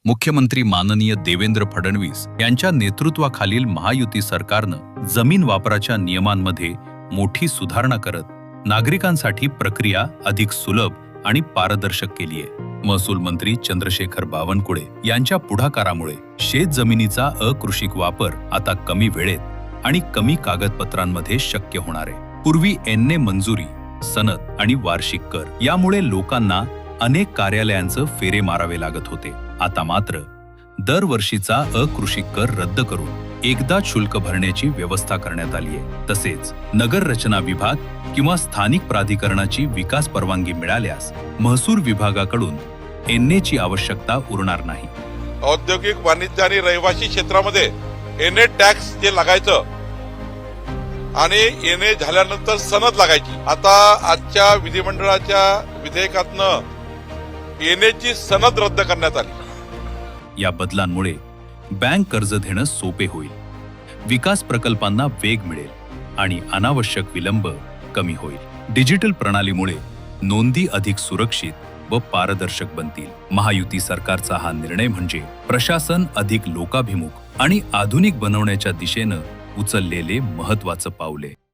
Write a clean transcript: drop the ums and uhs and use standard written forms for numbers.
मुख्यमंत्री माननीय देवेंद्र फडणवीस यांच्या नेतृत्वाखालील महायुती सरकारनं जमीन वापराच्या नियमांमध्ये मोठी सुधारणा करत नागरिकांसाठी प्रक्रिया अधिक सुलभ आणि पारदर्शक केली आहे. महसूल मंत्री चंद्रशेखर बावनकुळे यांच्या पुढाकारामुळे शेत जमिनीचा अकृषिक वापर आता कमी वेळेत आणि कमी कागदपत्रांमध्ये शक्य होणार आहे. पूर्वी एनए मंजुरी, सनद आणि वार्षिक कर यामुळे लोकांना अनेक कार्यालयांचं फेरे मारावे लागत होते. आता मात्र दरवर्षीचा अकृषिक कर रद्द करून एकदा शुल्क भरण्याची व्यवस्था करण्यात आली आहे. तसेच नगर रचना विभाग किंवा स्थानिक प्राधिकरणाची विकास परवानगी मिळाल्यास महसूल विभागाकडून एनएची आवश्यकता उरणार नाही. औद्योगिक, वाणिज्य आणि रहिवासी क्षेत्रामध्ये एनए टॅक्स जे लागायचं आणि एनए झाल्यानंतर सनद लागायची, आता आजच्या विधिमंडळाच्या विधेयकातनं एनएची सनद रद्द करण्यात आली. या बदलांमुळे बँक कर्ज देणं सोपे होईल, विकास प्रकल्पांना वेग मिळेल आणि अनावश्यक विलंब कमी होईल. डिजिटल प्रणालीमुळे नोंदी अधिक सुरक्षित व पारदर्शक बनतील. महायुती सरकारचा हा निर्णय म्हणजे प्रशासन अधिक लोकाभिमुख आणि आधुनिक बनवण्याच्या दिशेनं उचललेले महत्त्वाचं पाऊल आहे.